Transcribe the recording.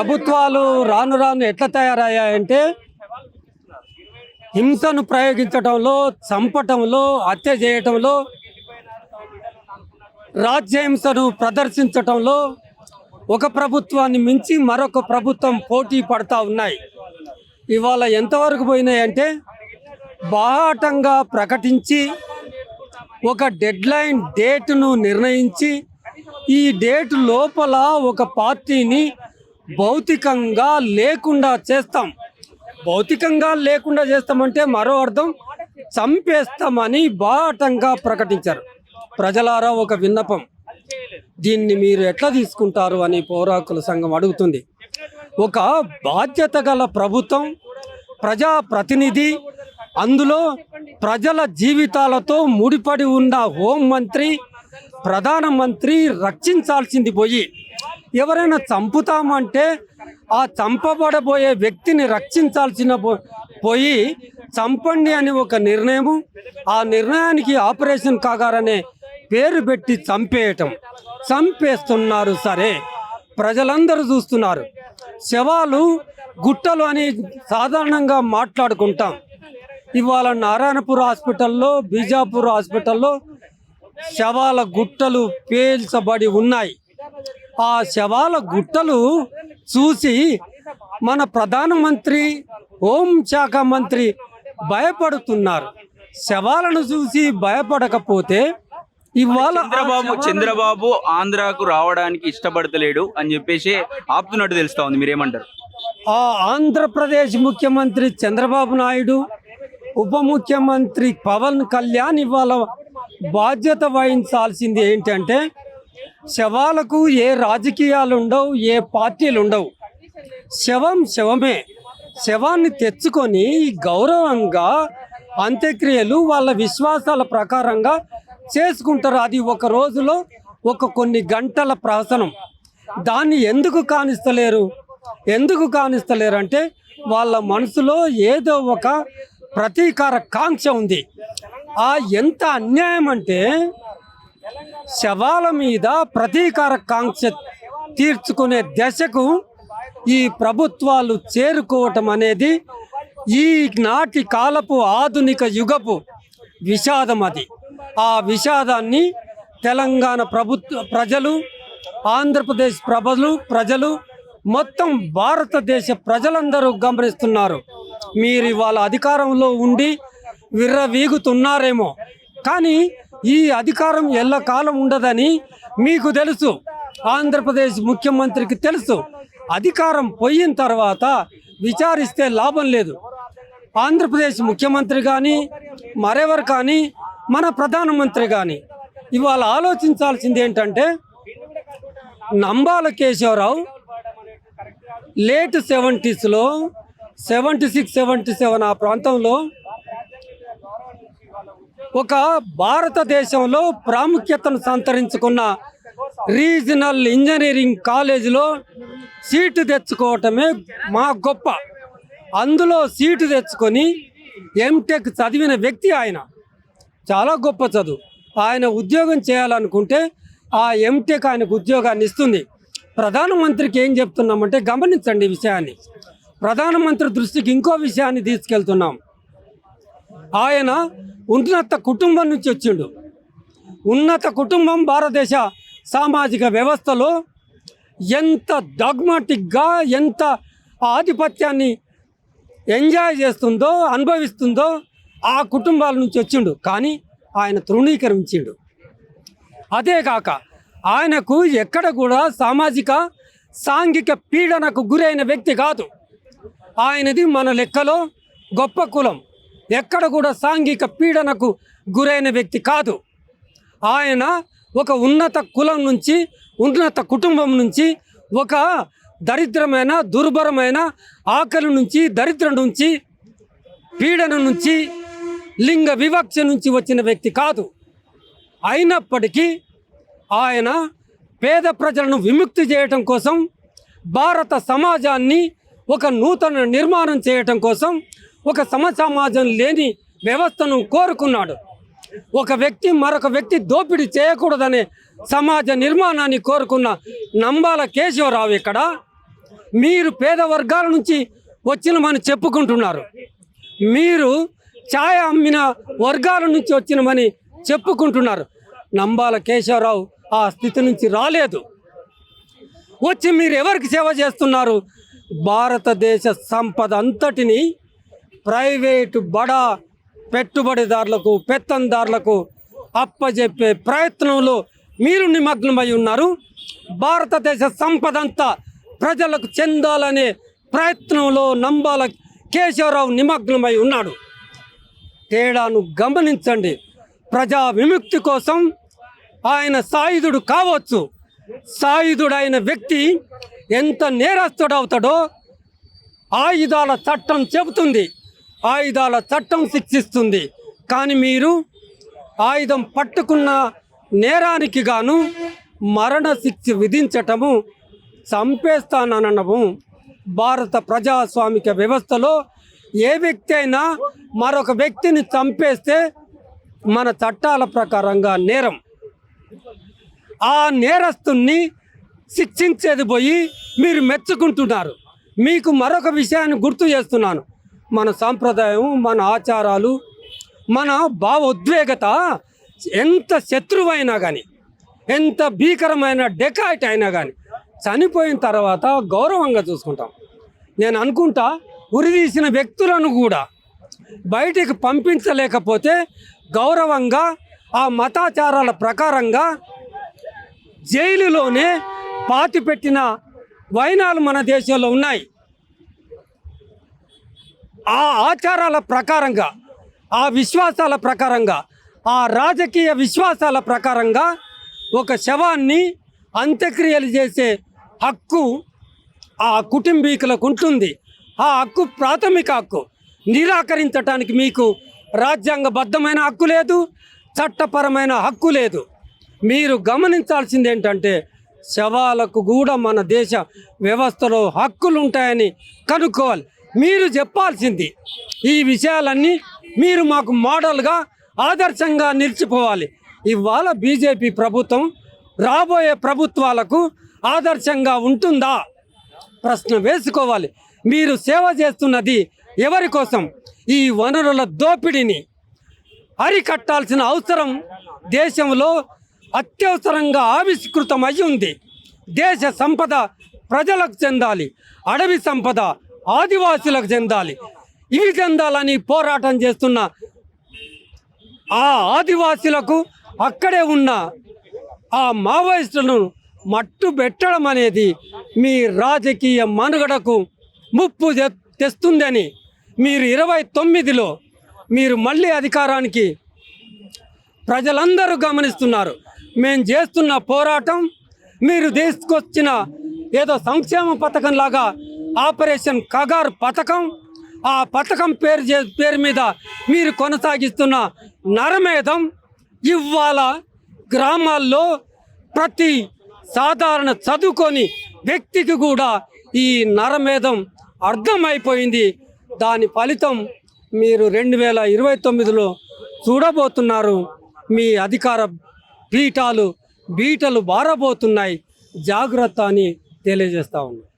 ప్రభుత్వాలు రాను రాను ఎట్లా తయారయ్యాయంటే హింసను ప్రయోగించడంలో, చంపటంలో, హత్య చేయటంలో, రాజ్యహింసను ప్రదర్శించటంలో ఒక ప్రభుత్వాన్ని మించి మరొక ప్రభుత్వం పోటీ పడతా ఉన్నాయి. ఇవాళ ఎంతవరకు పోయినాయంటే బాహాటంగా ప్రకటించి ఒక డెడ్లైన్ డేట్ను నిర్ణయించి ఈ డేట్ లోపల ఒక పార్టీని భౌతికంగా లేకుండా చేస్తాం. భౌతికంగా లేకుండా చేస్తామంటే మరో అర్థం చంపేస్తామని బాహాటంగా ప్రకటించారు. ప్రజలారా ఒక విన్నపం, దీన్ని మీరు ఎట్లా తీసుకుంటారు అని పౌరాకుల సంఘం అడుగుతుంది. ఒక బాధ్యత గల ప్రభుత్వం, ప్రజాప్రతినిధి, అందులో ప్రజల జీవితాలతో ముడిపడి ఉన్న హోంమంత్రి, ప్రధానమంత్రి రక్షించాల్సింది పోయి ఎవరైనా చంపుతామంటే ఆ చంపబడబోయే వ్యక్తిని రక్షించాల్సిన పోయి చంపండి అని ఒక నిర్ణయము, ఆ నిర్ణయానికి ఆపరేషన్ కాగార్ అనే పేరు పెట్టి చంపేస్తున్నారు. సరే, ప్రజలందరూ చూస్తున్నారు. శవాలు గుట్టలు అని సాధారణంగా మాట్లాడుకుంటాం. ఇవాళ నారాయణపూర్ హాస్పిటల్లో, బీజాపూర్ హాస్పిటల్లో శవాల గుట్టలు పేల్చబడి ఉన్నాయి. ఆ శవాల గుట్టలు చూసి మన ప్రధానమంత్రి, హోంశాఖ మంత్రి భయపడుతున్నారు. శవాలను చూసి భయపడకపోతే ఇవాళ చంద్రబాబు ఆంధ్రాకు రావడానికి ఇష్టపడతలేడు అని చెప్పేసి ఆపుతున్నట్టు తెలుస్తా ఉంది. మీరేమంటారు? ఆ ఆంధ్రప్రదేశ్ ముఖ్యమంత్రి చంద్రబాబు నాయుడు, ఉప ముఖ్యమంత్రి పవన్ కళ్యాణ్ ఇవాళ బాధ్యత వహించాల్సింది ఏంటంటే శవాలకు ఏ రాజకీయాలు ఉండవు, ఏ పార్టీలు ఉండవు. శవమే. శవాన్ని తెచ్చుకొని గౌరవంగా అంత్యక్రియలు వాళ్ళ విశ్వాసాల ప్రకారంగా చేసుకుంటారు. అది ఒక రోజులో కొన్ని గంటల ప్రహసనం. దాన్ని ఎందుకు కానిస్తలేరు అంటే వాళ్ళ మనసులో ఏదో ఒక ప్రతీకార కాంక్ష ఉంది. ఎంత అన్యాయం అంటే శవాల మీద ప్రతీకార కాంక్ష తీర్చుకునే దశకు ఈ ప్రభుత్వాలు చేరుకోవటం అనేది ఈనాటి కాలపు ఆధునిక యుగపు విషాదం. అది ఆ విషాదాన్ని తెలంగాణ ప్రజలు, ఆంధ్రప్రదేశ్ ప్రజలు మొత్తం భారతదేశ ప్రజలందరూ గమనిస్తున్నారు. మీరు ఇవాళ అధికారంలో ఉండి విర్రవీగుతున్నారేమో, కానీ ఈ అధికారం ఎల్లకాలం ఉండదని మీకు తెలుసు. ఆంధ్రప్రదేశ్ ముఖ్యమంత్రికి తెలుసు. అధికారం పోయిన తర్వాత విచారిస్తే లాభం లేదు. ఆంధ్రప్రదేశ్ ముఖ్యమంత్రి కానీ, మరెవరు కానీ, మన ప్రధానమంత్రి కానీ ఇవాళ ఆలోచించాల్సింది ఏంటంటే నంబాల కేశవరావు లేట్ 70sలో 76, 77 ఆ ప్రాంతంలో ఒక భారతదేశంలో ప్రాముఖ్యతను సంతరించుకున్న రీజనల్ ఇంజనీరింగ్ కాలేజీలో సీటు తెచ్చుకోవటమే మా గొప్ప. అందులో సీటు తెచ్చుకొని ఎంటెక్ చదివిన వ్యక్తి ఆయన. చాలా గొప్ప చదువు. ఆయన ఉద్యోగం చేయాలనుకుంటే ఆ ఎంటెక్ ఆయనకు ఉద్యోగాన్ని ఇస్తుంది. ప్రధానమంత్రికి ఏం చెప్తున్నామంటే గమనించండి ఈ విషయాన్ని. ప్రధానమంత్రి దృష్టికి ఇంకో విషయాన్ని తీసుకెళ్తున్నాం. ఆయన ఉన్నత కుటుంబం నుంచి వచ్చిండు. ఉన్నత కుటుంబం భారతదేశ సామాజిక వ్యవస్థలో ఎంత డాగ్మాటిక్గా, ఎంత ఆధిపత్యాన్ని ఎంజాయ్ చేస్తుందో, అనుభవిస్తుందో ఆ కుటుంబాల నుంచి వచ్చిండు. కానీ ఆయన తృణీకరించిండు. అదే కాక ఆయనకు ఎక్కడ కూడా సాంఘిక పీడనకు గురైన వ్యక్తి కాదు. ఆయనది మన లెక్కలో గొప్ప కులం. ఎక్కడ కూడా సాంఘిక పీడనకు గురైన వ్యక్తి కాదు. ఆయన ఒక ఉన్నత కులం నుంచి, ఉన్నత కుటుంబం నుంచి, ఒక దరిద్రమైన, దుర్భరమైన, ఆకలి నుంచి, దరిద్రం నుంచి, పీడన నుంచి, లింగ వివక్ష నుంచి వచ్చిన వ్యక్తి కాదు. అయినప్పటికీ ఆయన పేద ప్రజలను విముక్తి చేయటం కోసం, భారత సమాజాన్ని ఒక నూతన నిర్మాణం చేయటం కోసం, ఒక సమాజం లేని వ్యవస్థను కోరుకున్నాడు. ఒక వ్యక్తి మరొక వ్యక్తి దోపిడీ చేయకూడదనే సమాజ నిర్మాణాన్ని కోరుకున్న నంబాల కేశవరావు ఇక్కడ మీరు పేద వర్గాల నుంచి వచ్చినమని చెప్పుకుంటున్నారు. మీరు ఛాయ అమ్మిన వర్గాల నుంచి వచ్చినమని చెప్పుకుంటున్నారు. నంబాల కేశవరావు ఆ స్థితి నుంచి రాలేదు. వచ్చి మీరు ఎవరికి సేవ చేస్తున్నారు? భారతదేశ సంపద అంతటిని ప్రైవేటు బడా పెట్టుబడిదారులకు, పెత్తందారులకు అప్పజెప్పే ప్రయత్నంలో మీరు నిమగ్నమై ఉన్నారు. భారతదేశ సంపద అంతా ప్రజలకు చెందాలనే ప్రయత్నంలో నంబాల కేశవరావు నిమగ్నమై ఉన్నాడు. తేడాను గమనించండి. ప్రజా విముక్తి కోసం ఆయన సాయుధుడు కావచ్చు. సాయుధుడైన వ్యక్తి ఎంత నేరస్తుడవుతాడో ఆయుధాల చట్టం చెబుతుంది, ఆయుధాల చట్టం శిక్షిస్తుంది. కానీ మీరు ఆయుధం పట్టుకున్న నేరానికి గాను మరణ శిక్ష విధించటము, చంపేస్తాననడము భారత ప్రజాస్వామిక వ్యవస్థలో ఏ వ్యక్తి అయినా మరొక వ్యక్తిని చంపేస్తే మన చట్టాల ప్రకారంగా నేరం. ఆ నేరస్తుని శిక్షించేది పోయి మీరు మెచ్చుకుంటున్నారు. మీకు మరొక విషయాన్ని గుర్తు చేస్తున్నాను. మన సాంప్రదాయం, మన ఆచారాలు, మన భావోద్వేగత ఎంత శత్రువైనా కానీ, ఎంత భీకరమైన డెకాయిట్ అయినా కానీ చనిపోయిన తర్వాత గౌరవంగా చూసుకుంటాం. నేను అనుకుంటా ఉరిదీసిన వ్యక్తులను కూడా బయటికి పంపించలేకపోతే గౌరవంగా ఆ మతాచారాల ప్రకారంగా జైలులోనే పాతిపెట్టిన వైనాలు మన దేశంలో ఉన్నాయి. ఆ ఆచారాల ప్రకారంగా, ఆ విశ్వాసాల ప్రకారంగా, ఆ రాజకీయ విశ్వాసాల ప్రకారంగా ఒక శవాన్ని అంత్యక్రియలు చేసే హక్కు ఆ కుటుంబీకులకు ఉంటుంది. ఆ హక్కు ప్రాథమిక హక్కు. నిరాకరించటానికి మీకు రాజ్యాంగబద్ధమైన హక్కు లేదు, చట్టపరమైన హక్కు లేదు. మీరు గమనించాల్సింది ఏంటంటే శవాలకు కూడా మన దేశ వ్యవస్థలో హక్కులు ఉంటాయని కనుక్కోవాలి. మీరు చెప్పాల్సింది ఈ విషయాలన్నీ మీరు మాకు మోడల్గా, ఆదర్శంగా నిలిచిపోవాలి. ఇవాళ బీజేపీ ప్రభుత్వం రాబోయే ప్రభుత్వాలకు ఆదర్శంగా ఉంటుందా? ప్రశ్న వేసుకోవాలి. మీరు సేవ చేస్తున్నది ఎవరి కోసం? ఈ వనరుల దోపిడీని అరికట్టాల్సిన అవసరం దేశంలో అత్యవసరంగా ఆవిష్కృతమై ఉంది. దేశ సంపద ప్రజలకు చెందాలి, అడవి సంపద ఆదివాసులకు చెందాలి. ఇవి చెందాలని పోరాటం చేస్తున్న ఆ ఆదివాసులకు, అక్కడే ఉన్న ఆ మావోయిస్టులను మట్టు పెట్టడం అనేది మీ రాజకీయ మనుగడకు ముప్పు తెస్తుందని మీరు 29లో మీరు మళ్ళీ అధికారానికి ప్రజలందరూ గమనిస్తున్నారు. మేము చేస్తున్న పోరాటం మీరు తీసుకొచ్చిన ఏదో సంక్షేమ పథకం లాగా ఆపరేషన్ కగార్ పథకం, ఆ పథకం పేరు మీద మీరు కొనసాగిస్తున్న నరమేధం ఇవాళ గ్రామాల్లో ప్రతి సాధారణ చదువుకొని వ్యక్తికి కూడా ఈ నరమేధం అర్థమైపోయింది. దాని ఫలితం మీరు 2029లో చూడబోతున్నారు. మీ అధికార బీటలు బారబోతున్నాయి. జాగ్రత్త అని తెలియజేస్తా ఉన్నాను.